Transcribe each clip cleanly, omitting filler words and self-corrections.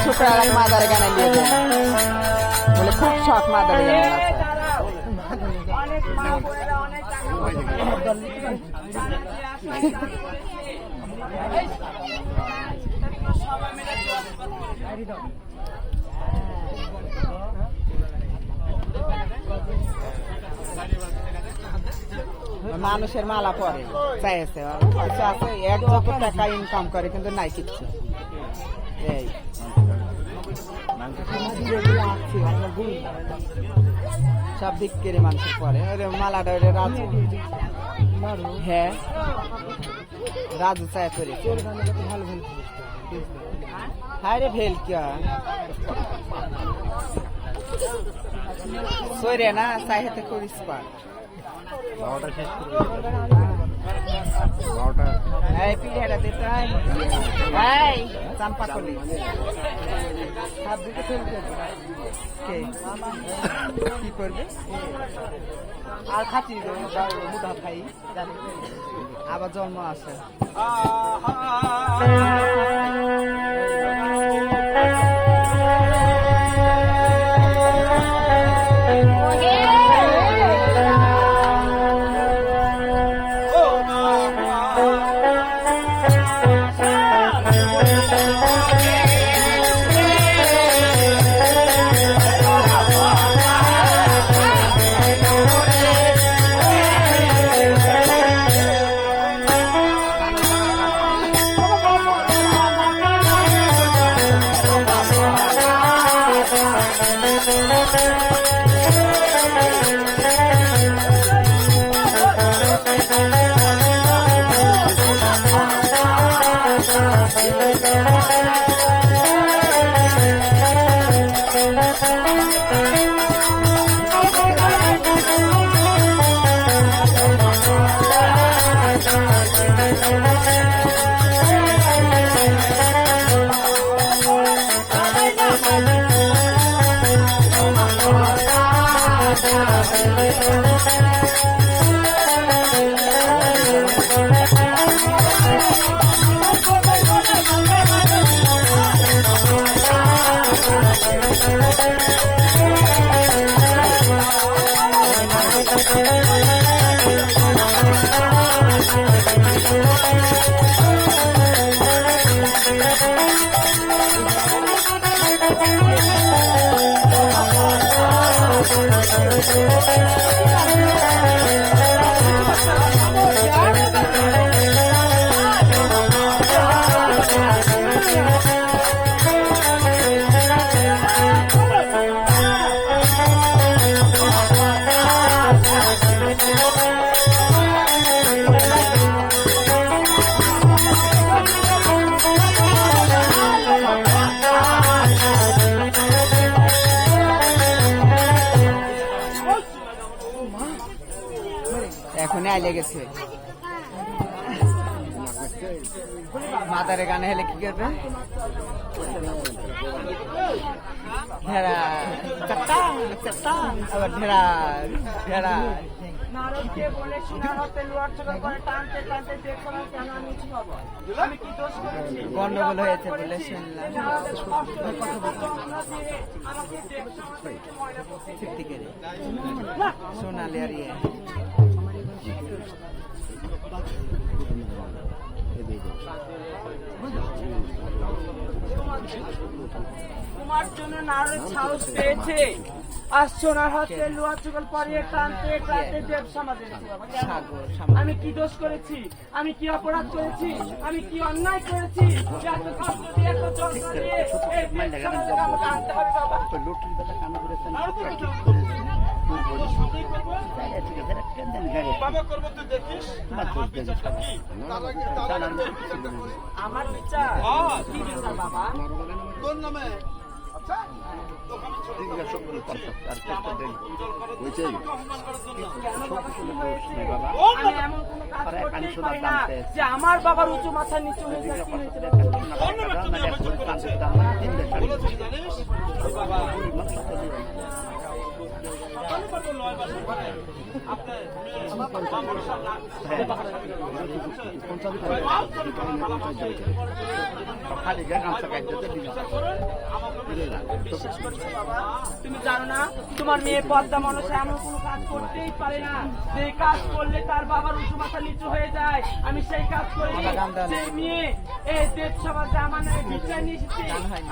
শুক্রবার এক মাদারে গানে নিয়ে যায় বলে খুব শখ মাদারে গানে আছে। মানুষের মালা পরে চাইছে আছে 1 লক্ষ টাকা ইনকাম করে কিন্তু নাই কিচ্ছু। এই সব দিক করে মানুষের পরে মালাটা রাজু, হ্যাঁ রাজু চাই করে হায় রে ভেল কে সরে না চাই হাতে করিস পা পিড়িয়াটা দিতে চাম্পা কলি কি করবে আর খাচ্ছি মুদা খাই আবার জন্ম আছে। এখনই আইলে গেছে মাদারে গানে হেলে কি করবে ঢেরা আবার ঢেরা ঢেরা গন্ডগোল হয়েছে বলে শুনলাম সোনালি আর ইয়ে তোমার জন্য নারদ সাহস পেয়েছে আর সোনার হাতে লোহা চুগল পরিয়ে টানতে টানতে দেব সমাজে। আমি কি দোষ করেছি, আমি কি অপরাধ করেছি, আমি কি অন্যায় করেছি, এত কষ্ট দিয়ে এত যন্ত্রণা দিয়ে এই দেব সমাজে আমাকে আনতে হবে বাবা। বাবা করবো তুই দেখিস আমার বিচারটা কি, আমার বিচার কি বিচার বাবা তোর নামে যে আমার বাবার উঁচু মাথা নিচু হয়ে যাচ্ছে। তুমি জানো না তোমার মেয়ে পদ্মা মানুষ এমন কোনো কাজ করতেই পারে না যে কাজ করলে তার বাবার উঁচু মাথা নিচু হয়ে যায়। আমি সেই কাজ করি। যে মেয়ে এই দেব সমাজে আমার নামে বিচার নিয়ে এসেছে,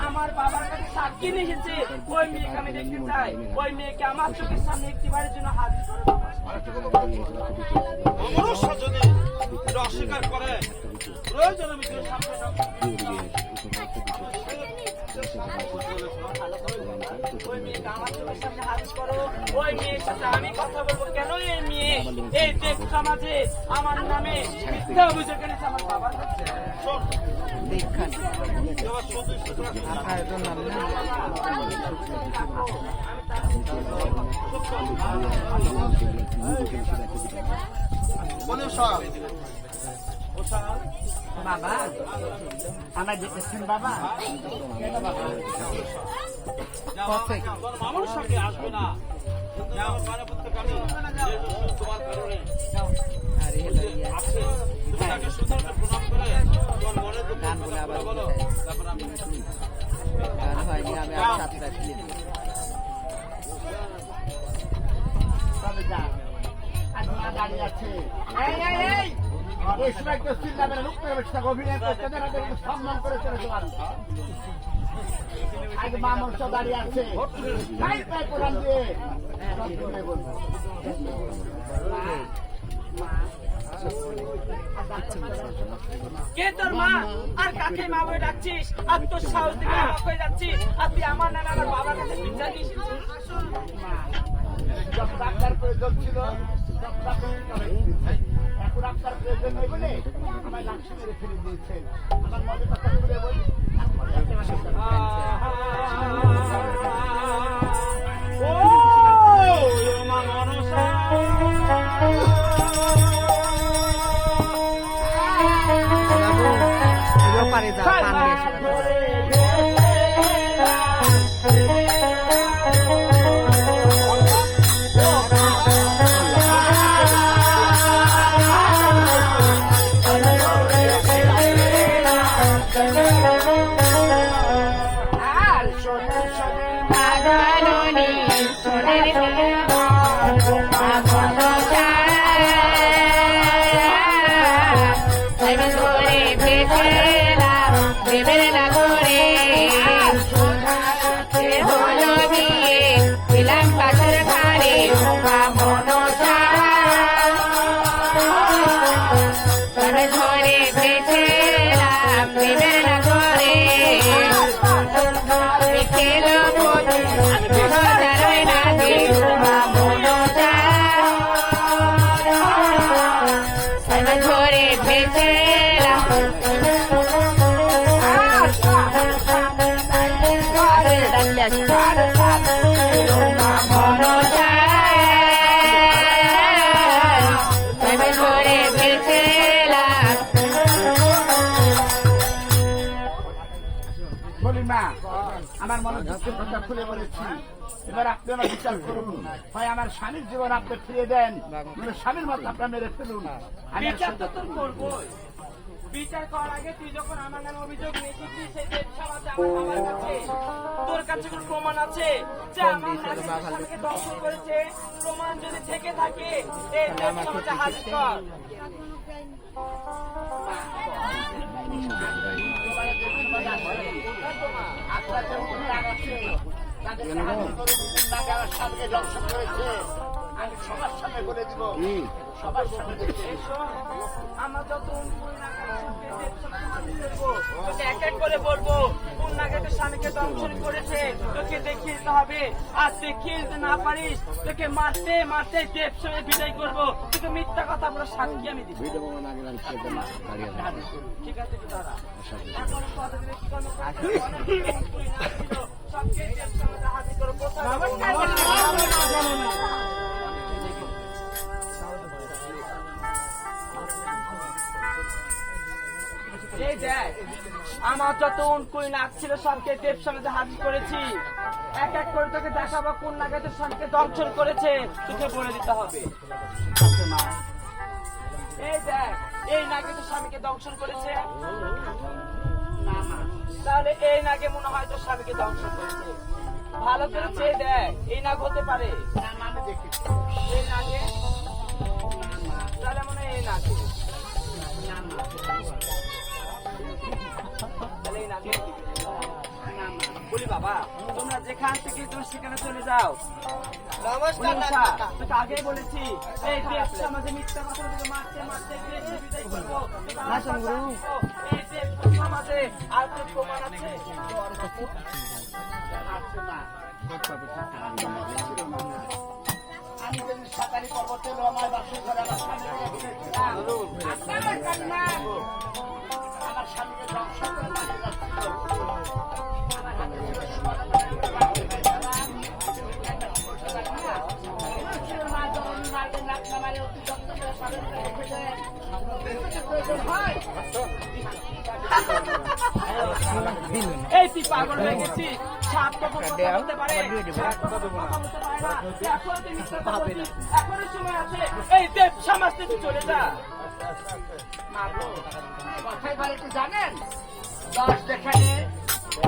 আমার বাবার কাছে সাক্ষী নিয়ে এসেছে, ওই মেয়েকে আমি দেখতে চাই। ওই মেয়েকে আমার চোখের সামনে একটিবারের জন্য হাজির করবো। মনুষ্য যদি এটা অস্বীকার করে প্রয়োজন আমি কেউ সামনে ওই মেয়েকে আমার চোখের সামনে হাজির করো। ওই মেয়ের সাথে আমি কথা বলবো। কেন এই মেয়ে এই দেব সমাজে আমার নামে মিথ্যা অভিযোগ এনেছে আমার বাবার কাছে? দীক্ষা আপনার তো নাম না বাবা, আমার দেখেছেন বাবা মামুর সঙ্গে আসবে না। আমার মানে প্রত্যেক আমি তোমার কারণে আরে লইয়া আছে তাকে সুন্দর প্রণাম করে তোমার মনে দুঃখ গান বলে আবার বলো। তারপর আমি গান হয়নি, আমি আর সাতটা খেলে দিই। তবে যা আজ মা দাঁড়িয়ে আছে। এই এই এই এই সময় কেউ চিল্লাবে না, লোক করে বসে থাকো, অভিনয় করতে দেন, ওদের একটু সম্মান করে চলে যাওয়ার। আজ মা মঞ্চ দাঁড়িয়ে আছে, গায়ে পায়ে কোরআন দিয়ে সব শুনে বলবো। কে তোর মা? আর কাকে মা বলে ডাকছিস? আর তোর সাহস থেকে অবাক হয়ে যাচ্ছি। আর তুই আমার নামে আমার বাবার কাছে বিচার নিয়ে এসেছিস। যখন আপনার প্রয়োজন ছিল তখন আপনি এখন আপনার প্রয়োজন নেই বলে আমার লাক্ষ্য মেরে ফেলে দিয়েছেন। আমার মনে কথা খুলে বলি, পারে যা পান আমার মনে দুঃখের কথা খুলে বলেছি। এবার আপনি আমার বিচার করুন, হয় আমার স্বামীর জীবন আপনি ফিরিয়ে দেন, স্বামীর মতো আপনার মেরে ফেলুন। বিচার তো তোর করবোই। বিচার করার আগে তুই যখন আমার নামে অভিযোগ নিয়েছিস সেই দেব সমাজে আমার বাবার কাছে, তোর কাছে কোনো প্রমাণ আছে যে আমার নামে স্বামীকে দর্শন করেছে? প্রমাণ যদি থেকে থাকে এই দেব সমাজে হাজির কর। আমি সবার সামনে বলে দিব, সবার সামনে আমার যত এক এক করে বলবো কোন নাগাতে স্বামীকে দর্শন করেছে, তোকে দেখিয়ে দিতে হবে। আর দেখিয়ে দিতে না পারিস তোকে মারতে মারতে দেব সঙ্গে বিদায় করবো। তোকে মিথ্যা কথা বলে সাক্ষী আমি দিব। ঠিক আছে দাদা, এখন কথা দিলে কি করবো? সবকে দেব সঙ্গে হাজির করবো। এই দেখ আমার যত উনকুই নাক ছিল সবকে দেব সমাজে হাজির করেছি। এক এক করে তোকে দেখাবো কোন নাগে তোর স্বামীকে দংশন করেছে, তোকে বলে দিতে হবে। এই দেখ, এই নাগে তোর স্বামীকে দংশন করেছে। না মা, তাহলে এই নাগে মনে হয় তোর স্বামীকে দংশন করেছে। ভালো করে চেয়ে দেখ, এই নাগ হতে পারে। না মা, আমি দেখেছি। এই নাগে তাহলে মনে হয় এই নাগে। না মা, তাহলে এই নাগে না মা। বলি বাবা, তোমরা যেখান থেকে তোমরা সেখানে চলে যাও। নমস্কার বলি, কাকা। তোকে আগেই বলেছি এই দেব সমাজে মিথ্যা কথা তোকে মারতে মারতে গিয়ে বিদায় করবো। এই দেব সমাজে আর কোনো প্রমাণ আছে? আছে মা। আমি যদি সাঁতারি পর্বতে এলো আমার বাসের ঘরে আমার স্বামীকে ঘুরেছিলাম। আপনার কান্না। আমার স্বামীকে দংশন করে মারা যাচ্ছিল। আমার হাতে ছিল সোনার মা জননী মারবে নাকটা মারে অতি যত্ন করে স্বামীকে রেখে দেন। প্রয়োজন হয় এই তুই পাগল হয়ে গেছিস। সাপ কখন কথা বলতে পারে? সাপ কখন কথা বলতে পারে না। এখন তুই মিথ্যা কথা বলছিস। এখনো সময় আছে। এই দেব সমাজ থেকে চলে যা। মাগো, কথায় বলে কি জানেন? দশ যেখানে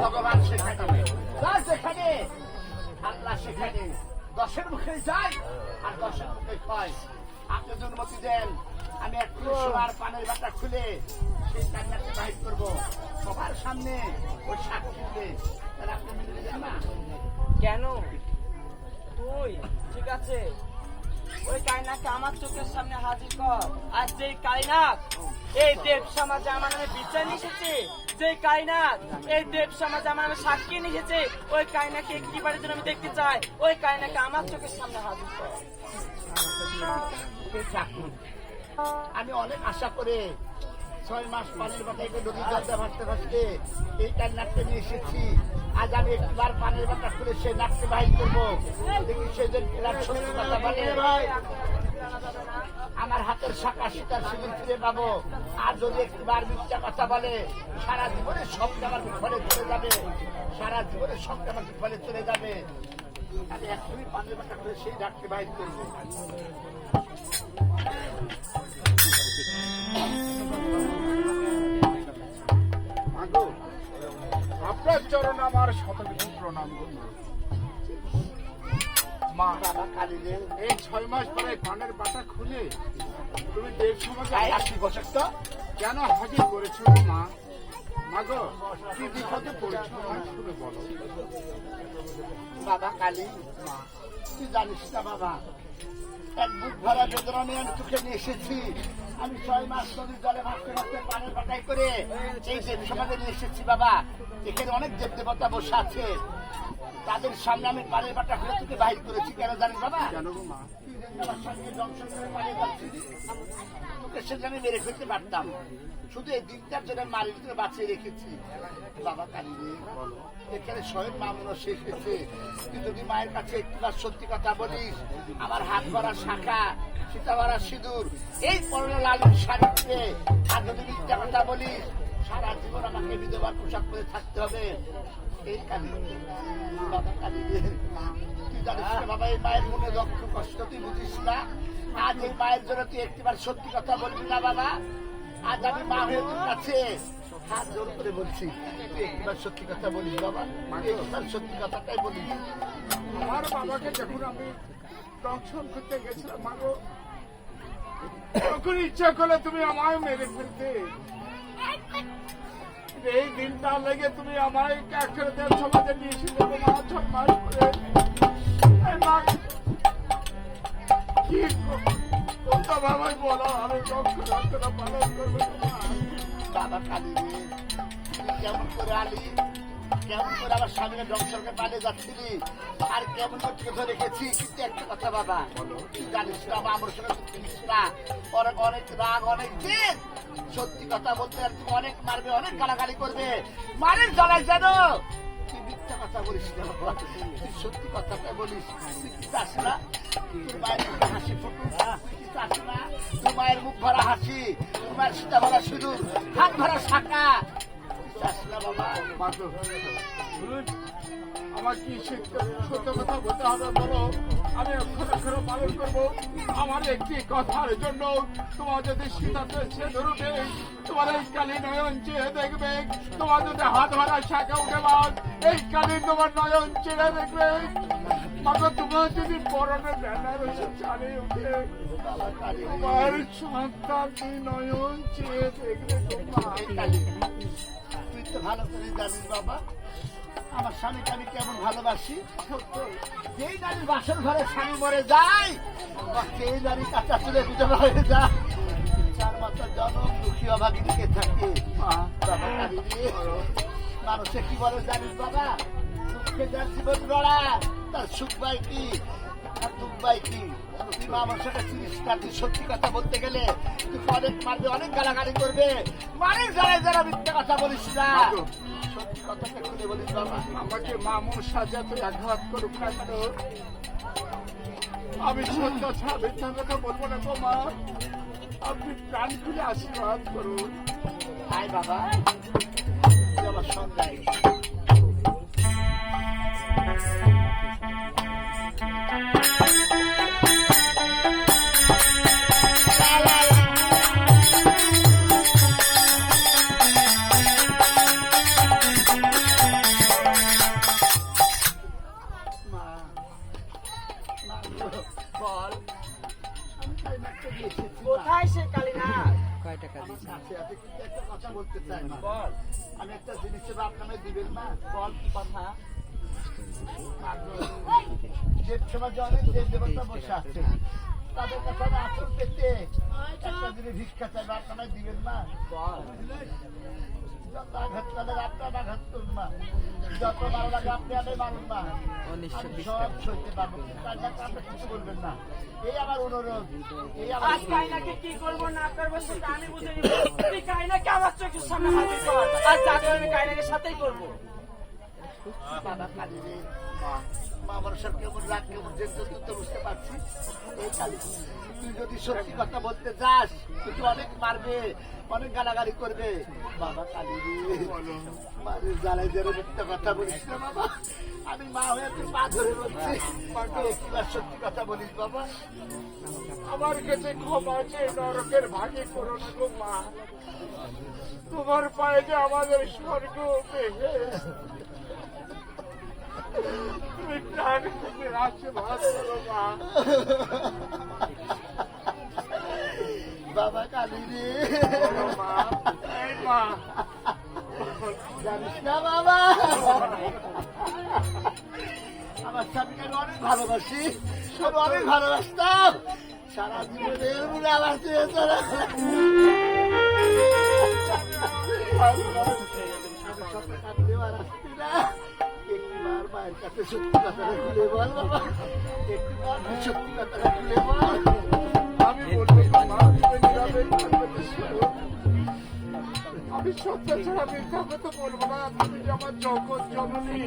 ভগবান সেখানে, দশ যেখানে আল্লাহ সেখানে, দশের মুখে যায় আর দশের মুখে হয়। আপনি যদি অনুমতি দেন, আমি একটু সোনার পানের বাটা খুলে সেই কান্নাকে বাহির করবো সবার সামনে, ওই সাক্ষী দিবে। তাহলে আপনি মেনে নেবেন না? কেন তুই? ঠিক আছে, ওই কায়নাকে আমার চোখের সামনে হাজির কর। আর যে কায়নাক এই দেব সমাজে আমার নামে বিচার নিয়েছে, যে কায়নাক এই দেব সমাজে আমার নামে সাক্ষী নিয়েছে, ওই কায়নাকে একটিবারের জন্য আমি দেখতে চাই। ওই কায়নাকে আমার চোখের সামনে হাজির কর। সেই চাকরি আমি অনেক আশা করে 6 মাস পানির বাটায় নদী জলটা ভাসতে ভাসতে এই নাকটা নিয়ে এসেছি। আজ আমি একবার পানির বাটা খুলে সেই নাককে বাহির করবো। দেখি সেদিন সত্যি কথা বলে আমার হাতের শাখা সীতার সেদিন ফিরে পাবো। আর যদি একবার মিথ্যা কথা বলে সারা জীবনে সবটা আমার ফলে চলে যাবে, সারা জীবনে সবটা আমার ফলে চলে যাবে। আমি এখনই পানির বাটা খুলে সেই নাককে বাহির করবো। মাগো, আপনার চরণ আমার শতবিধ প্রণাম করি। মা, বাবা কালী রে, এই 6 মাস পরে পানের বাটা খুলে তুমি দেব সমাজে গায়ে আসি বসে তো। কেন হাজির করেছো মা? মাগো, কি বিপদে পড়েছো আমার শুনে বলো। বাবা কালী, তুই জানিস না বাবা, এক বুক ভরা বেদনা নিয়ে আমি তোকে নিয়ে এসেছি। আমি 6 মাস নদীর জলে ভাসতে ভাসতে পানের বাটাই করে এই দেব সমাজে নিয়ে এসেছি বাবা। এখানে অনেক দেব দেবতা বসে আছে, তাদের সামনে আমি পানের বাটা খুলে তোকে বাহির করেছি। কেন জানিস বাবা? কেন গো মা? আমার সঙ্গে দংশন করে পালিয়ে যাচ্ছিস, তোকে সেটা আমি মেরে ফেলতে পারতাম। শুধু এই দিনটার জন্য মারি ভিতরে বাঁচিয়ে রেখেছি। বাবা কালী রে, এখানে স্বয়ং মা মনে শেষ হয়েছে। তুই যদি মায়ের কাছে একটুবার সত্যি কথা বলিস, আমার হাত ভরা শাখা, সীতা ভরা সিঁদুর, এই পরনে লালন শাড়িতে, আর যদি মিথ্যা কথা বলিস সারা জীবন আমাকে বিধবার পোশাক পরে থাকতে হবে। এই কালী, বাবা কালী রে, তুই জানিস না বাবা, এই মায়ের মনে দুঃখ কষ্ট তুই বুঝিস না। আজ এই মায়ের জন্য তুই একটিবার সত্যি কথা বলবি না বাবা? আজ আমি মা হয়ে তোর কাছে হাত জোর করে বলছি, তুই একটিবার সত্যি কথা বলিস বাবা। একটিবার সত্যি কথাটাই বলিস। আমার বাবাকে যখন আমি দংশন করতে গেছিলাম মাগো, তখন ইচ্ছা করলে তুমি আমায় মেরে ফেলতে। এই দিনটা লেগে তুমি আমায় একটা দেব সমাজে নিয়েছিলে মা, 6 মাস করে। এই মা, কি কোনটা বাবাই বলো, আমি দংশন পালন করবো তোমার। বাবা কালী রে, তুই কেমন করে আলি, কেমন করে আমার স্বামীকে দংশনকে পালিয়ে যাচ্ছিলি, আর কেমন করে তোকে ধরে রেখেছি। কিন্তু একটা কথা বাবা, তুই জানিস না বাবা, আমার সঙ্গে তুই চিনিস না, অনেক অনেক রাগ, অনেক দিন সত্যি কথা বলতে আর তুই অনেক মারবে, অনেক গালাগালি করবে। মারের জ্বালায় যেন তুই মিথ্যা কথা বলিস না বাবা, তুই সত্যি কথাটা বলিস। তুই কি চাস না তোর মায়ের মুখে হাসি ফুটুক? তুই কি চাস না তোর মায়ের মুখ ভরা হাসি, তোর মায়ের সীতা ভরা সিঁদুর, হাত ভরা শাখা, না বাবা। মাগো, আমার কি সত্য কথা বলতে হবে বলো, আমি অক্ষর অক্ষর পালন করবো। আমার একটি কথার জন্য তোমার যদি সীতাতে সে ধরবে, তোমার এই কালী নয়ন চেয়ে দেখবে, তোমার যদি হাত ভরা শাখা উঠে বাদ, এই কালী তোমার নয়ন চেয়ে দেখবে। মাগো, তোমার যদি পরনে বেনারসি চালিয়ে উঠে, বাবা কালী রে, তোমার সন্তান তুই নয়ন চেয়ে দেখবে তোমার। এই কালী, তুই তো ভালো করে জানিস বাবা আমার স্বামীকে আমি কেমন ভালোবাসি। যেই নারীর বাসর ঘরে স্বামী মরে যায়, বা সেই নারী কাঁচা চুলে বিধবা হয়ে যায়, তার মাত্র জনম দুঃখী অভাগীকে থাকে। বাবা কালী রে, মানুষে কি বলে জানিস বাবা, দুঃখে যার জীবন গড়া তার সুখ পায় কি আর দুঃখ পায় কি। তুই মা আমার সাথে চিনিস না, তুই সত্যি কথা বলতে গেলে তুই অনেক মারবে, অনেক গালাগালি করবে, অনেক যারা যারা মিথ্যা কথা বলিস না, সত্যি কথাটা খুলে বলিস বাবা। আমাকে মামুর সাজাতে আঘাত করুক না কেন, আমি সত্য ছাড়া মিথ্যা কথা বলবো না গো মা। আপনি প্রাণ খুলে আশীর্বাদ করুন। হাই বাবা, তুই আমার সন্ধ্যায় বল, আমি তাই মাত্র এসেছি মা। কোথায় সে কালীনাথ? আমার কাছে আছে, কিন্তু একটা কথা বলতে চাই মা। বল, আমি একটা জিনিসের বাপ নামে দিবেন মা। বল কি কথা? যে সমাজে অনেক দেব দেবতা বসে আছে, তাদের কাছে আমি আচরণ পেতে একটা জিনিস ভিক্ষা চাই, বাপ নামে দিবেন মা। বল, যত আঘাত তাদের আপনার আঘাত করুন মা, যত ভালো লাগে আপনি আমি মারুন মা, আমি সব সইতে পারবো, তার কাছে আপনি কিছু বলবেন না। এই আমার অনুরোধ, এই আমার আজ কাইনাকে কি করবো না করবো সেটা আমি বুঝে নিব। তুই কাইনাকে আমার চোখের সামনে হাজির কর, আর যা করে আমি কাইনাকে সাথেই করবো। বাবা কালী রে, মা মানুষের কেমন রাগ কেমন যেতে তুই তো বুঝতে পারছি। এই কালী, তুই যদি সত্যি কথা বলতে যাস তুই তো অনেক মারবে, অনেক গালাগালি করবে। বাবা কালী রে, মারে জ্বালাই যারা মিথ্যা কথা বলিস না বাবা। আমি মা হয়ে তুই পা ধরে বলছি, একবার সত্যি কথা বলিস বাবা। আমার কাছে ক্ষমা চেয়ে নরকের ভাগে করো না গো মা। তোমার পায়ে যে আমাদের স্বর্গ বেহেশত। তুমি প্রাণ খুলে আশীর্বাদ করো মা। বাবা কালী রে, বলো মা, এই মা, জানিস না বাবা, আমার স্বামীকে আমি অনেক ভালোবাসি, আমি অনেক ভালোবাসতাম। সারা জীবনের মনে আমার চেয়েছে না। একটিবার মায়ের কাছে সত্যি কথাটা খুলে বল বাবা, একটিবার সত্যি কথাটা খুলে বল। আমি বলবো গো মা, তুমি নীরবে থাকবে শোনো। আমি সত্য ছাড়া মিথ্যা কথা বলবো না। তুমি যে আমার জগৎ জননী,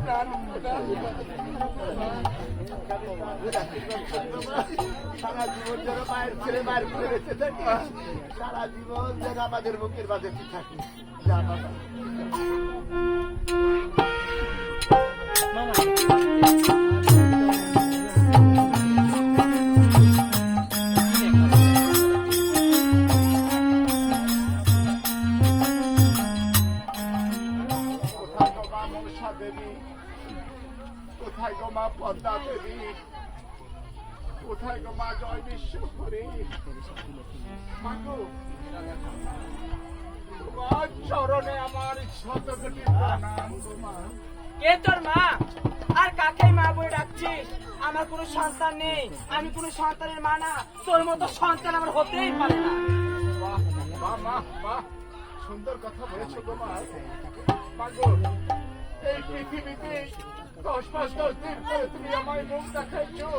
প্রাণ খুলে সারা জীবন যেন মায়ের ছেলে মায়ের করে বেঁচে থাকি, সারা জীবন যেন আমাদের বুকের মাঝে থাকি। যা বাবা। কোথায় গো মা মনসা দেবী, কোথায় গো মা পদ্মা দেবী, কোথায় গো মা জয় বিশ্বহরী। মাগো, তোমার চরণে আমার শত কোটি প্রণাম গো মা। কে তোর মা? আর কাকে মা বলে ডাকছিস? আমার কোনো সন্তান নেই, আমি কোনো সন্তানের মা না। তোর মতো সন্তান আমার হতেই পারে না। বাহ, বাহ, বাহ, বাহ, সুন্দর কথা বলেছো গো মা। মাগো, এই পৃথিবীতে 10-10 দিন পরে তুমি আমায় মুখ দেখাইছো।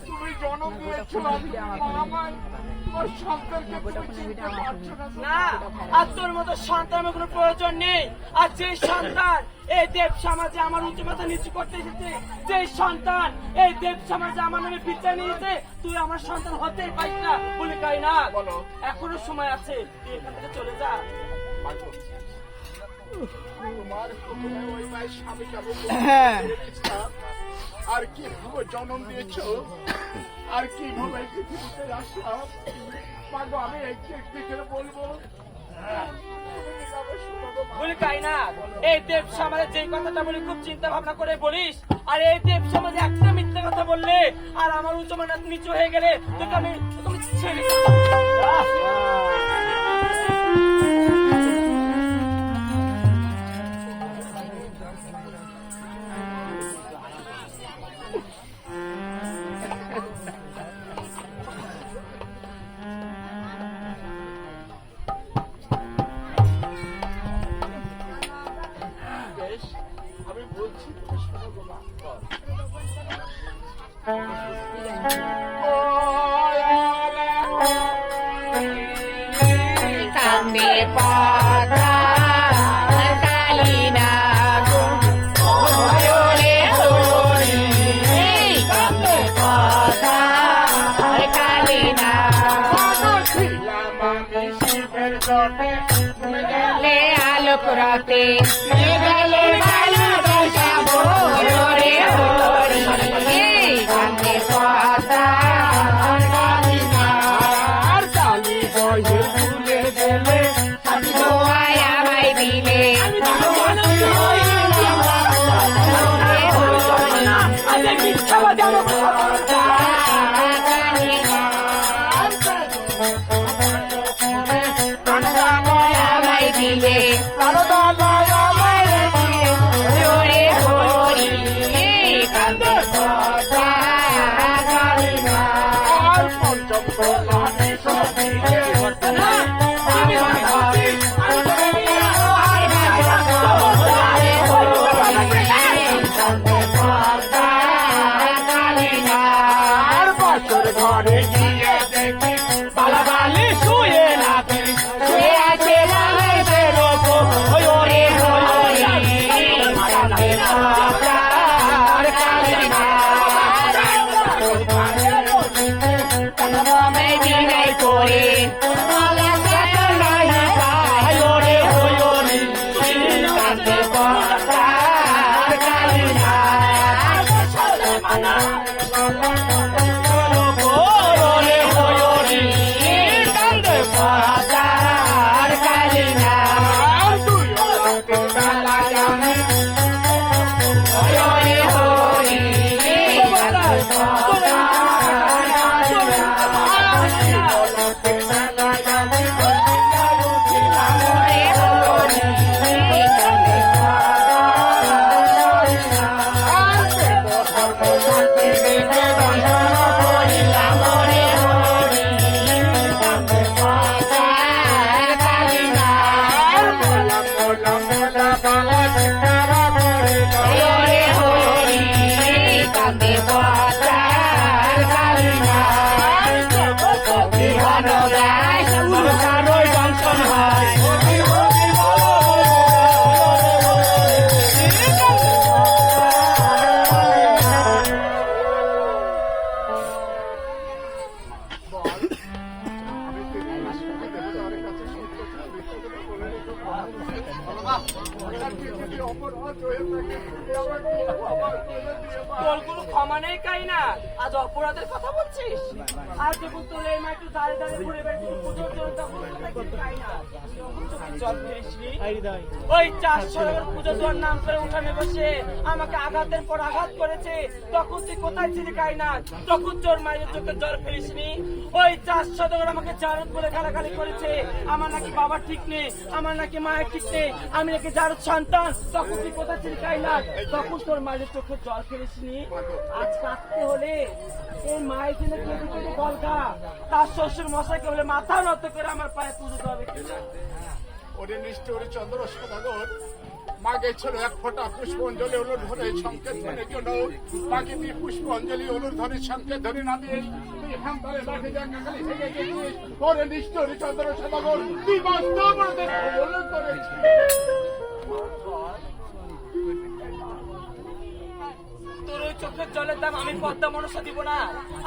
তুমি জন্ম দিয়েছো, আমার তোমার সন্তানকে তুমি চিনতে পারছো না। না, আর তোর মতো সন্তান আমার কোনো প্রয়োজন নেই। আর যে সন্তান এই দেব সমাজে আমার উঁচু মাথা নিচু করতে এসেছে, যে সন্তান এই দেব সমাজে আমার নামে বিচার নিয়েছে, তুই আমার সন্তান হতেই পারিস না। বলে কাই না, বলো। এখনো সময় আছে, তুই এখান থেকে চলে যা। মায়ের স্বামীকে আমি হ্যাঁ। বলেছিলাম, আর কিভাবে জন্ম দিয়েছ, আর কিভাবে পৃথিবীতে আসলাম, মাগো আমি একটু একটু করে বলবো। বলি তাই না, এই দেব সমাজে যে কথাটা বলি খুব চিন্তা ভাবনা করে বলিস, আর এই দেব সমাজে একটা মিথ্যে কথা বললে আর আমার উচ্চ মান নিচু হয়ে গেলে তোকে আমি ছেড়ে দেব। বেশ, আমি বলছি তুমি শোনো গো মা। কান্দে পাতা কালিনা গো ওরে ওরে কান্দে পাতা কালিনা ছিলাম আমি শিবের জটে, লে আলোক রাতে গেলে ভালোবাসা ওরে ওরে কান্দে পাতা কালিনা আর কালি বয়ে ভুলে গেলে দোয়ায় আমায় দিলে আমায় দিলে ওরে হরি কান্দে পাতা কালিনা আর পঞ্চম প্রহ্লাদে সদিলে আর বাসর ঘরে গিয়ে দেখি বালাবালি শুয়ে নাকি সে আছে রামের ওপর ওরে হরি কান্দে পাতা কালিনা আমায় বিদায় করে মালা সাথে নাই পায় ওরে হরি কান্দে পাতা কালিনা ওরে হরি কান্দে পাতা কালিনা দুই লোকে বেলা জানে ওরে হরি কান্দে পাতা তোর কোনো ক্ষমা নেই কাই না, আজ অপরাধের কথা বলছিস। আর যখন তোর এই মা একটু দাঁড়িয়ে দাঁড়িয়ে ঘুরে বেড়াচ্ছিস পুজোর জন্য, তখন কোথায় কি কাই না যখন চোখে জল ফেলেছিলি, ওই 400 টাকার পুজো দেওয়ার নাম করে উঠানে বসে আমাকে আঘাতের পর আঘাত করেছে, তখন তুই কোথায় ছিলি কাই না? তখন তোর মায়ের চোখে জল ফেলিসনি। ওই 400 টাকার আমাকে জারদ করে গালাগালি করেছে, আমার নাকি বাবা ঠিক নেই, আমার নাকি মায়ের ঠিক নেই, আমি নাকি জারদ সন্তান, তখন তুই কোথায় ছিলি কাই না? তখন তোর মায়ের চোখে জল ফেলিসনি। আজ কাঁদতে হলে এই মায়ের জন্য কেঁদে কেঁদে গলগা, তার শ্বশুর মশাইকে বলে মাথা নত করে আমার পায়ে পুজো দেওয়া হবে কিনা। ওরে নিষ্ঠুর চন্দ্র সদাগর, মাগে ছিল এক ফোঁটা পুষ্পাঞ্জলি অনুধ্বনি সংকেত ধ্বনির জন্য, বাকি তুই পুষ্পাঞ্জলি অনুধ্বনি সংকেত ধ্বনি না দিয়ে তুই হামতালে লাঠি দিয়ে কাকালি ভেঙে গেছিস। ওরে নিষ্ঠুর চন্দ্র সদাগর, তুই বাস্তব অপরাধের প্রবলন করেছিস। তোর ওই চোখের জলের দাম আমি পদ্মা মনসা দিব না।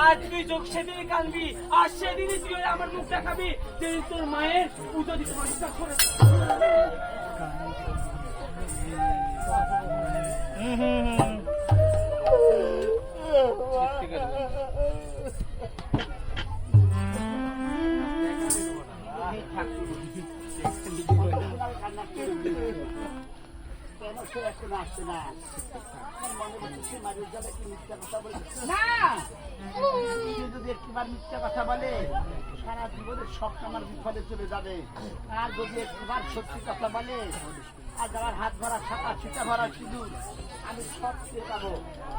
আজ তুই চোখ সেদিনই কানবি, আর সেদিনই তুই আমার মুখ দেখাবি যেদিন তোর মায়ের পুজো দিতে পারিস। কেন সে এখন আসছে না? আমার মনে হচ্ছে সে মারির যাবে কি মিথ্যা কথা বলে না। সে যদি একটিবার মিথ্যা কথা বলে সারা জীবনের স্বপ্ন আমার বিফলে চলে যাবে। আর যদি একটিবার সত্যি কথা বলে আর যারা হাত ভরা ছাতা ছিটা ভরা সিঁদুর আমি সব পেয়ে পাবো।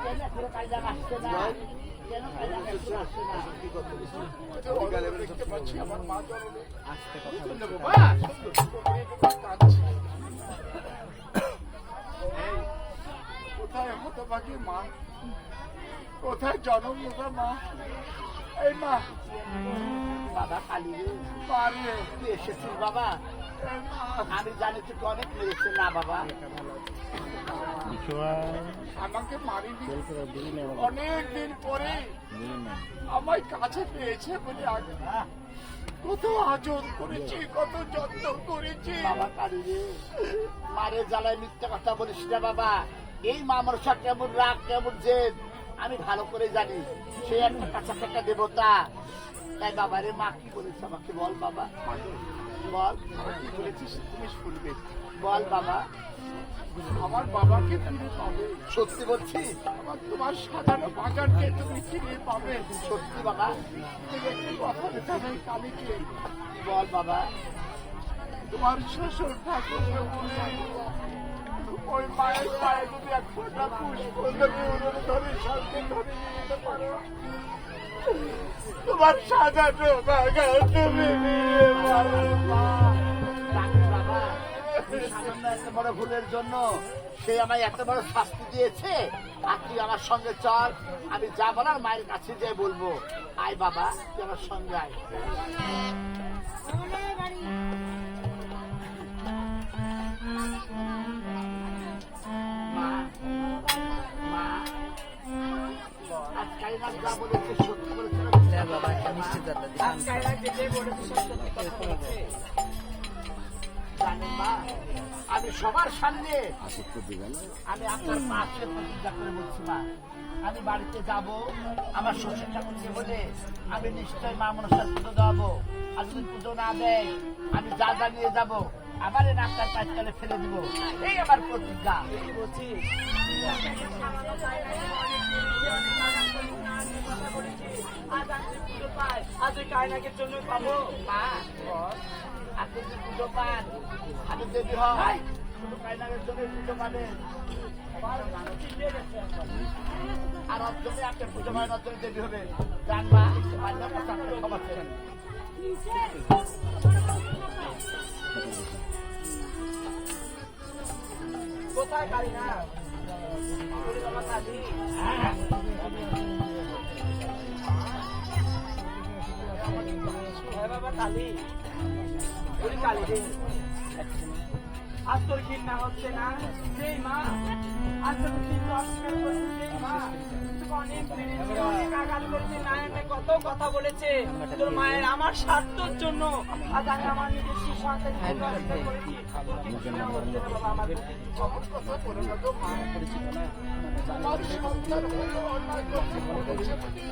কেন এখনো কায়দা আসছে না? কেন কায়দা আসছে না? দেখতে পাচ্ছি আমার মা জননী কোথায় হতভাগী মা, কোথায় জনম মা? এই মা, বাবা কালী রে, মা রে, তুই এসেছিস বাবা? এই মা, আমি জানি তুই অনেক মেরেছে না বাবা। আমাকে মারিনি, অনেকদিন পরে আমায় কাছে পেয়েছে বলে আগে কত আদর করেছি, কত যত্ন করেছি। বাবা কালী রে, মারে জ্বালায় মিথ্যা কথা বলিস না বাবা। এই মা মনসা কেমন রাগ কেমন জেদ আমি ভালো করে জানি। সে একটা কাঁচা একটা দেবতা। তাই বাবা রে, মা কি বলেছে আমাকে বল বাবা, বল কি বলেছিস তুমি শুনবে। বল বাবা। আমার বাবাকে ফিরে পাবে, সত্যি বলছি? আমার তোমার সাজানো বাগানকে তুমি ফিরে পাবে। সত্যি বাবা? তুমি একটি কথা দিতে হবে কালীকে, বল বাবা। তোমার শ্বশুর ঠাকুর ওই মায়ের পায়ে যদি এক ফোঁটা পুষ্প যদি উনুন ধরে সামনে ধরে নিয়ে যেতে পারো, তোমার সাজানো বাগান তুমি নিয়ে পারো মা। রাখিস বাবা, তুই সামান্য এত বড় ভুলের জন্য সে আমায় এত বড় শাস্তি দিয়েছে। আর তুই আমার সঙ্গে চল, আমি যা বলার মায়ের কাছে যেয়ে বলবো। আয় বাবা, তুই আমার সঙ্গে আয়। মা, মা, আজ কাইনাথ যা বলেছে সত্যি বলেছে না? আর কায়রা যেতে বলেছে সব সত্যি কথা বলেছে। জানেন মা, আমি সবার সামনে আমি আপনার মাকে প্রতিজ্ঞা করে বলছি মা, আমি বাড়িতে যাব, আমার শ্বশুর ঠাকুরকে বলে আমি নিশ্চয় মা মনসার পুজো দেওয়াবো। আর যদি পুজো না দেয় আমি যা যা নিয়ে যাবো আবার এই নাকটার কাজকালে ফেলে দিব। এই আমার প্রতিজ্ঞা। বলছিস আজ ওই কায়নাকের জন্য পাবো। মা, আপনি যদি পুজো পান, আমি দেবী হয় শুধু কাইনারের জন্য পুজো পাবেন। আর ওর জন্য আপনি পুজো পাবেন, ওর জন্য দেবী হবেন। জানবা মান্যর কাছে আপনি ক্ষমা চেয়েন। কোথায় কালী না বলি বাবা কালী? হ্যাঁ বাবা কালী, বলি কালী রে, আজ তোর ঘৃণা হচ্ছে না? সেই মা আজ তোর ঘৃণা অস্বীকার করছে। সেই মা তোকে অনেক মেরেছে, অনেক আঘাত করেছে, নায়নে কত কথা বলেছে তোর মায়ের আমার স্বার্থের জন্য। আজ আমি আমার নিজস্ব সন্তান অস্বীকার করেছি। তোর কি ঘৃণা হচ্ছে না বাবা আমার প্রতি? আমার কথা বলে না তো মা, আমার সন্তান হলো অন্যায় করতে বলেছে বলে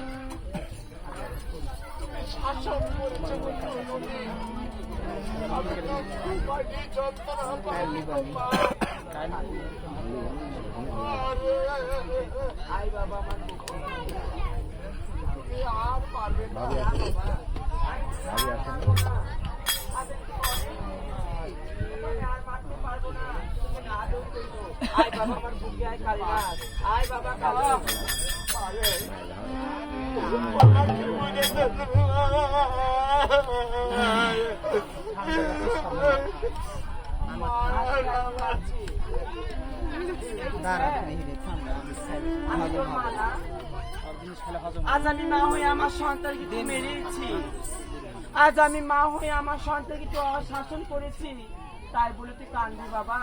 তুমি শাসন করেছে বলে আমি তো খুবই যন্ত্রণা পাইনি গো মা। আরে, আই বাবা আমার তুমি আর পারবে না আর মারতে পারবো না, তোকে না দোষ দেবো। আয় বাবা আমার বুকে, আয় কালীনাথ, আয় বাবা কালীনাথ। পারে আমি তোর মা না? আজ আমি মা হয়ে আমার সন্তানকে তুই মেরেছি। আজ আমি মা হয়ে আমার সন্তানকে তুই অশাসন করেছি। তাই বলে তুই কাঁদবি বাবা?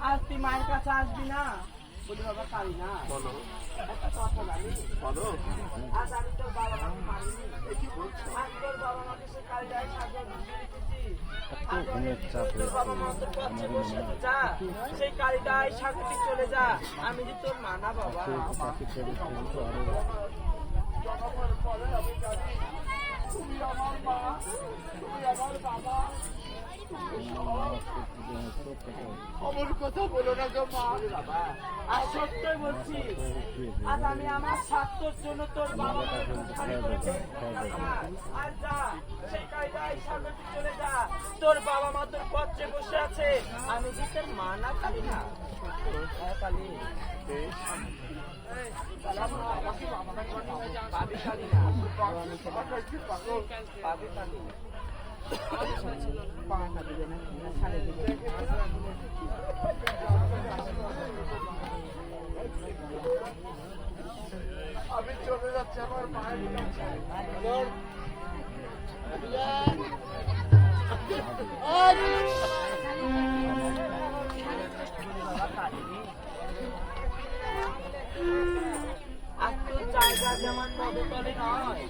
আজ তুই মায়ের কাছে আসবি না? বলি বাবা কালী না, একটা কথা জানি? আজ আমি তোর বাবা মাকে মারিনি। আজ তোর বাবা মাকে সে কালী গায়ে সাজিয়ে রেখেছি। তোর বাবা মা তোর পথে বসে আছে, যা সেই কালিদায় সাগরে চলে যা, আমি যে তোর মা না বাবা। জন্মের পরে আমি জানি তুমি আমার মা, তুমি আমার বাবা। আমার কথা বলো না গো মা। বাবা আর সত্যই বলছি, আজ আমি আমার স্বার্থের জন্য তোর বাবা মাকে খালি করে দিয়েছি। আর যা সেই কায়দায় সাগরে চলে যা, তোর বাবা মা তোর পথে বসে আছে, আমি যে তোর মা না কালি না। হ্যাঁ কালি, পাবি কালি না, পাবি কালি। আমি চলে যাচ্ছি আমার মায়ের কাছে। আর তোর জায়গা যেমন পদতলে নয়,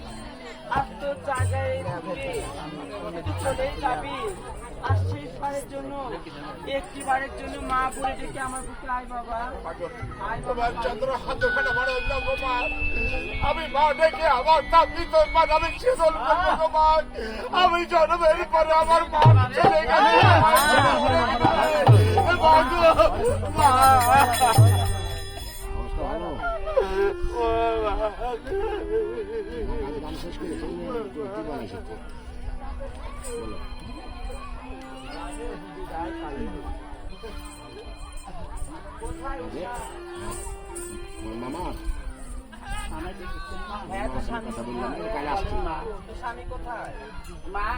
আর তোর জায়গায় তুই চলেই যাবি। আর শেষবারের জন্য, একটিবারের জন্য মা বলে ডেকে আমার বুকে আয় বাবা, আয় বাবা। তোমার চন্দ্র হাত ওখানে বড় গো মা, আমি মা ডেকে আমার দাবি তোর মা আমি ছেদল করবো গো মা। আমি জন্মের পরে আমার মা চলে গেছে। মা গো, মা। হ্যাঁ তো স্বামী তো স্বামী কোথায়? মা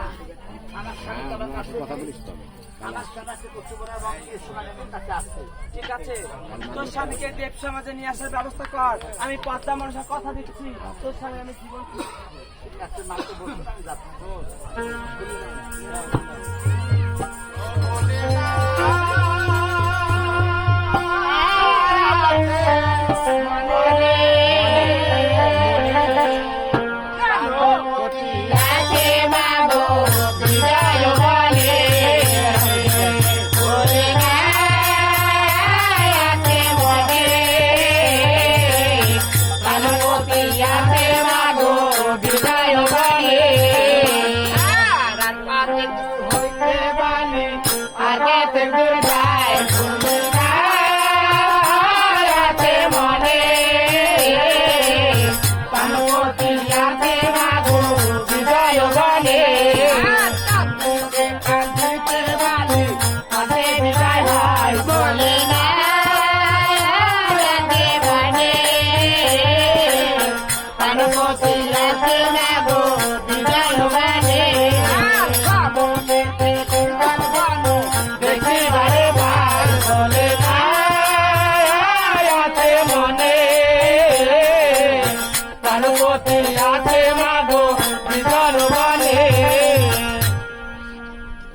আমার স্বামী তো আমার কাছে আমার স্বামী আছে কচুবড়া এবং সুগানের কাছে আসছে। ঠিক আছে, তোর স্বামীকে দেব সমাজে নিয়ে আসার ব্যবস্থা কর। আমি পদ্মা মানুষের কথা দিচ্ছি, তোর স্বামী আমি জীবন ঠিক আছে মা, তো বলতে আমি যাচ্ছি।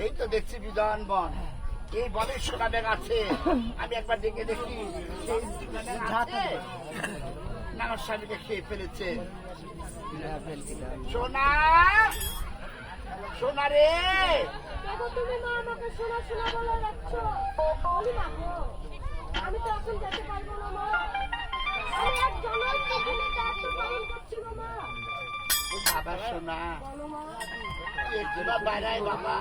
এই তো দেখছি বিধান বন, এই বনের সোনা ব্যাগ আছে। আমি একবার দেখে দেখি সেই নানার স্বামীকে খেয়ে ফেলেছে। সোনা, সোনা রে, দেখো তুমি মা আমাকে শোনা শোনা বলে রাখছো। বলি মা গো, আমি তো এখন যেতে পারবো না মা। আমি এক জনের পেছনে দায়িত্ব পালন করছি গো মা। বাবা সোনা বলো মা। একটিবার বাইরে বাবা,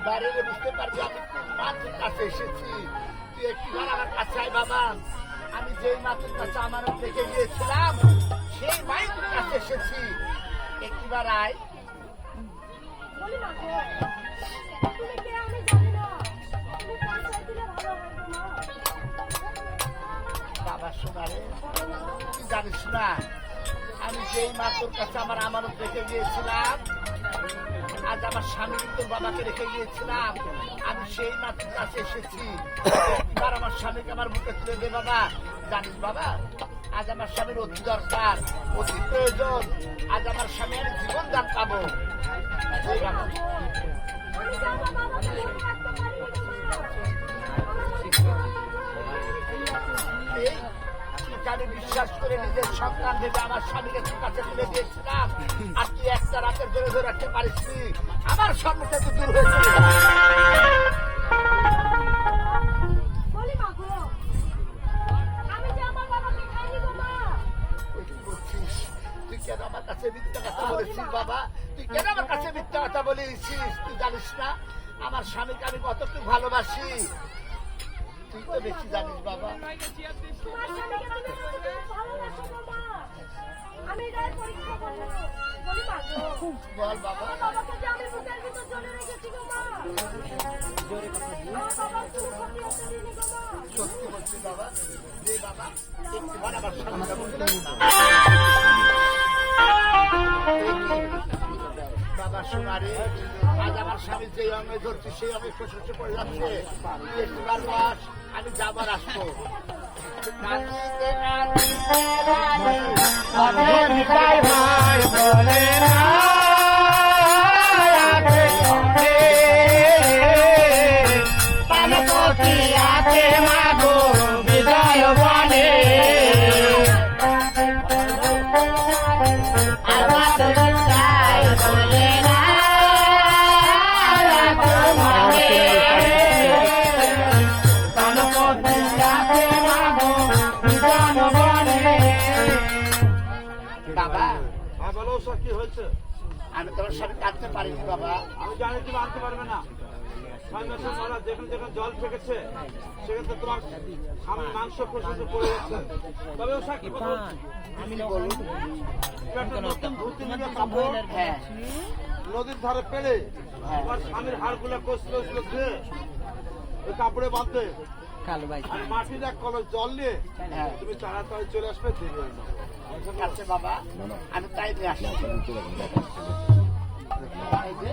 বাইরে বুঝতে পারবি আমি কোন মাতুর কাছে এসেছি। তুই একটিবার আমার কাছে আয় বাবা। আমি যেই মাতুর কাছে আমার থেকে গিয়েছিলাম সেই মায়ের কাছে এসেছি। একটিবার আয়। বলি মা গো, তুমি কে আমি জানি না। তুমি পরিচয় দিলে ভালো হয় গো মা। বাবা সোনা রে, তুই জানিস না আমি যেই মাতুর কাছে আমার আমানত রেখে গিয়েছিলাম, আজ আমার স্বামী তোর বাবাকে রেখে গিয়েছিলাম, আমি সেই মাতুর কাছে এসেছি। এবার আমার স্বামীকে আমার মুখে তুলে দে বাবা। জানিস বাবা, আজ আমার স্বামীর অতি দরকার, অতি প্রয়োজন। আজ আমার স্বামী আমি জীবন দান পাবো। এই বাবা, আমি যাবো বাবাকে ধরে রাখতে পারি গো মা। এই, তুই তোকে আমি বিশ্বাস করে নিজের সন্তান ভেবে আমার স্বামীকে তোর কাছে তুলে দিয়েছিলাম, আর তুই একটা রাতের জন্য ধরে রাখতে পারিসনি। আমার স্বপ্নটা তো দূর হয়েছে। বলি মা গো, আমি যে আমার বাবাকে খাইনি গো মা। তুই কি করছিস? তুই কেন আমার কাছে মিথ্যা কথা বলেছিস বাবা? তুই কেন আমার কাছে মিথ্যা কথা বলেছিস? তুই জানিস না আমার স্বামীকে আমি কতটুকু ভালোবাসি? তুই তো বেশি জানিস বাবা। তোমার স্বামীকে তুমি কতটুকু ভালোবাসো গো মা। আমি এটার পরীক্ষা করবো। বলি মা গো, বল বাবা। আমার বাবাকে যে আমি বুকের ভিতর জলে রেখেছি গো মা। আমার বাবার কোনো ক্ষতি হতে দিইনি গো মা। সত্যি বলছি বাবা। যে বাবা একটুবার আমার স্বামীকে বলতে বাবা সোনারে, আজ আমার স্বামী যে অঙ্গে ধরছি সেই অঙ্গে শোষে পড়ে যাচ্ছে। একবার বাস, আমি যাবার আসবো। বিদায় ভাই বলে না পানপতি আছে মাগো বিদায় বলে বলে না পানপতি আছে মাগো বিদায় বলে। বাবা, হ্যাঁ বলো সব কি হয়েছে? আমি তোমার সাথে কাঁদতে পারিনি বাবা। আমি জানি তুমি আনতে পারবে না। 6 মাসের মারা যেখানে যেখানে জল ফেকেছে সেখানে তোমার স্বামী মাংস প্রসূত পড়ে যাচ্ছে। তবে ও সাক্ষী কথা হচ্ছে। আমি বলুন। একটা নতুন ধুতি নিয়ে কাপড় হ্যাঁ নদীর ধারে পেলে তোমার স্বামীর হাড়গুলো কষলে কষলে ধুয়ে ওই কাপড়ে বাঁধবে। আর মাটির এক কলস জল নিয়ে হ্যাঁ তুমি তাড়াতাড়ি চলে আসবে দিয়ে ঠিক আছে বাবা, আমি তাই নিয়ে আসছি। এই যে,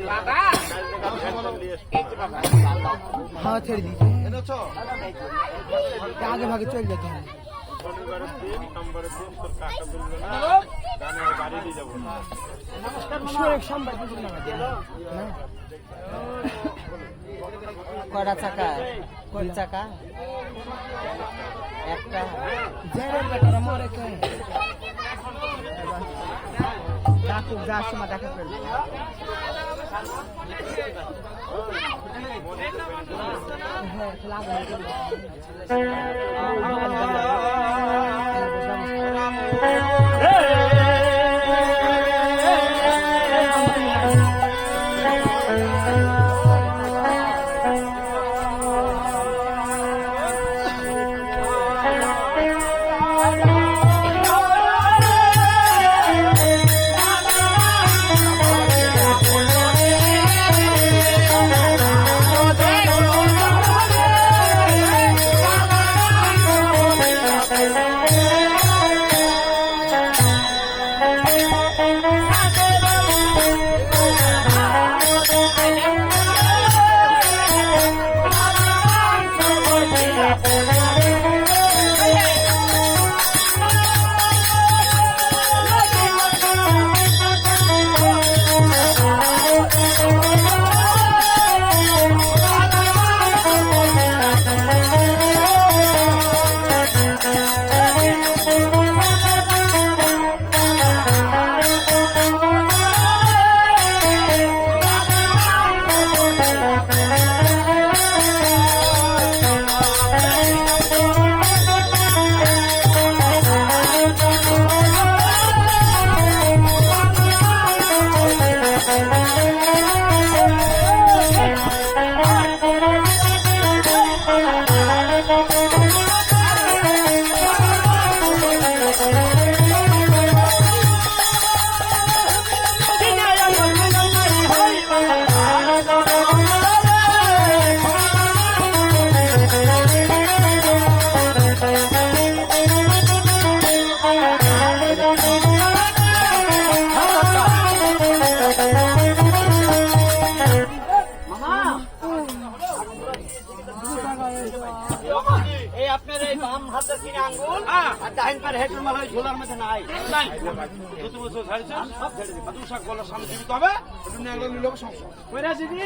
বাবা এই যে বাবা হাওয়া ছেড়ে দিয়েছে আগে ভাগে চলে যেতে হবে কয়টা চাকা কোন চাকা একটা জেরের বেটারা মরে কে ডাকু যার সময় দেখা ফেলবে এই আপনার এই বাম হাতের কিনে আঙ্গুল আর ডাইন পার হেঁটুর মাল ওই ঝোলার মধ্যে নাই নতুন বছর ছাড়ছেন সব ছেড়ে দিন আদু শাক গলার সামনে জীবিত হবে একটু ন্যাংলা নিলে সমস্যা কইরা দিদি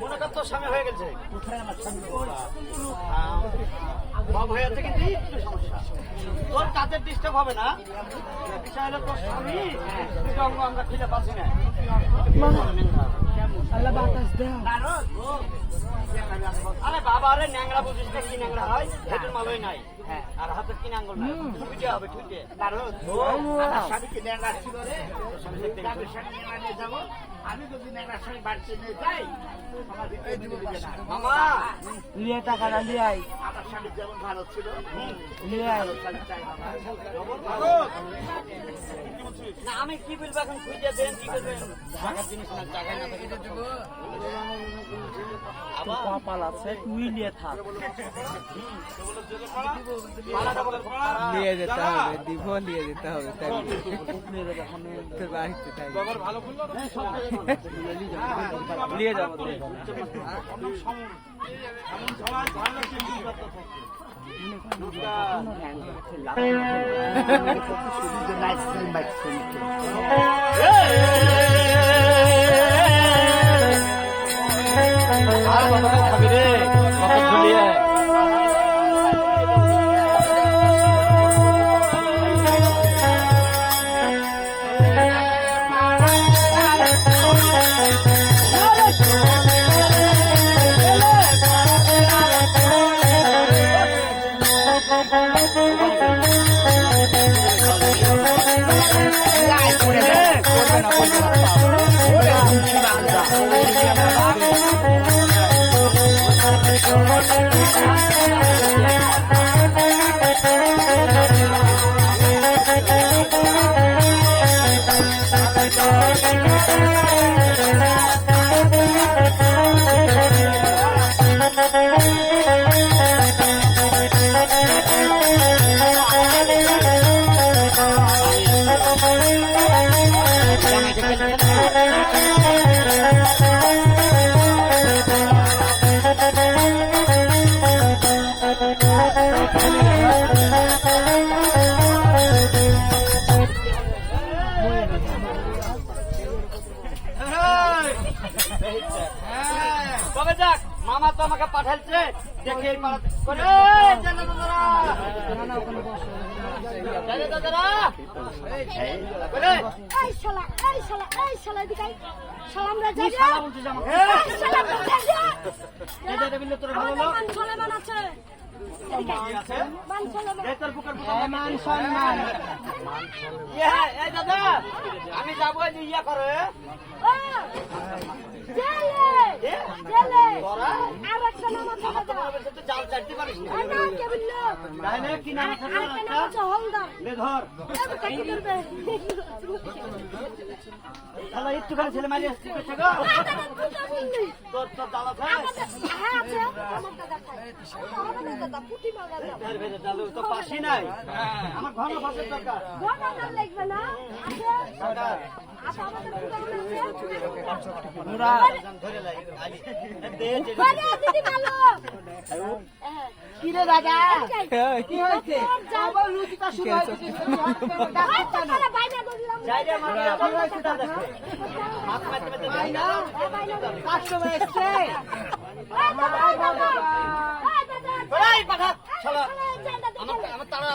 মনে কর তোর স্বামী হয়ে গেছে বাপ হয়ে আছে কিন্তু একটু সমস্যা তোর তাদের ডিস্টার্ব হবে না বিষয় হলো তোর স্বামী দুটো অঙ্গ আমরা খুঁজে পাচ্ছি না আল্লাহ বাতাস দেয় আরে বাবা আরে ন্যাংরা বুঝিস না কি ন্যাংরা হয় হেঁটুর মালই নাই হ্যাঁ আর হাতের কি নাঙ্গল নাই ঠুকে হবে ঠুকে কারণ স্বামীকে ন্যাংরা ছিল রে তাদের স্বামী নিয়ে যাবো আমি যদি ন্যাংরা স্বামী বাড়িতে নিয়ে যাই আমার ভিতরে দিবে না মামা লিয়ে টাকাটা লিয়াই আমার স্বামী যেমন ভালো ছিল লিয়াই স্বামী চাই বাবা না আমি কি বলবো এখন খুঁজে দেন কি করবেন টাকার জিনিস না টাকা না থাকে দেবো আবার কপাল আছে তুই লিয়ে থাক পালাটা বলে লিয়ে যেতে হবে দিব লিয়ে যেতে হবে তাই তোর বাড়িতে তাই বাবার ভালো খুললো না লিয়ে যাবো এমন সবাই ধারণা চিন্তা করতে খাবি রে কত ঝুলিয়ে তবে যাক, মামা তো আমাকে পাঠাচ্ছে, দেখে এই পাড়াতে করে, জানা দাদারা। জানা দাদারা। বলে, এই শালা, এই শালা, এই শালা, এদিকে আয়। সালাম রে, কি যা, শালা যা। বলছিস আমাকে? এই শালা, যা, যা। এটা দেখলে তোরা ভালো আমাদের না? মান সম্মান আছে। এদিকে আয়। কি আছে? মান সম্মান। এই তোর বুকের বুকের মান সম্মান। এই দাদা, আমি যাবো এই যে ইয়া করে। ও, জেলে, জেলে। তোরা? আর একটা নাম আছে আমার তো দাদা। মনে হচ্ছে তুই জাল চাটতে পারিস না। এই না, কে বললো? তাহলে কি নাম আছে তোর আরেকটা একটা? নাম আছে হলদার। লে ধর। এবার কাটি করবে। শালা একটুখানি ছেলে মারি আসছে পেছে গো। দাদা, পুটা বললি। তোর তোর জাল আছে? হ্যাঁ, আছে। আমার দাদা খায়। আমাদের দাদা, পুটি মারা দাও। ভের ভেরে জালু তো পাশি নাই। আমার ঘন ফাঁসের দরকার। ঘটনা লাগবে না? আছে। দরকার। আচ্ছা, আমাদের পুটা আছে। মুরা ধরে লাই। দে দে। আরে, দিদি ভালো। হ্যাঁ। কি রে দাদা? কি হয়েছে? আবার লুচিটা শুরু হয়েছে। বাইনা ধরলাম। যাই রে মাটি আবার হয়েছে দাদা। হাত মারতে মারতে যাই না। কাস্টমার এসছে। এই পাঠা শালা। আমার তারা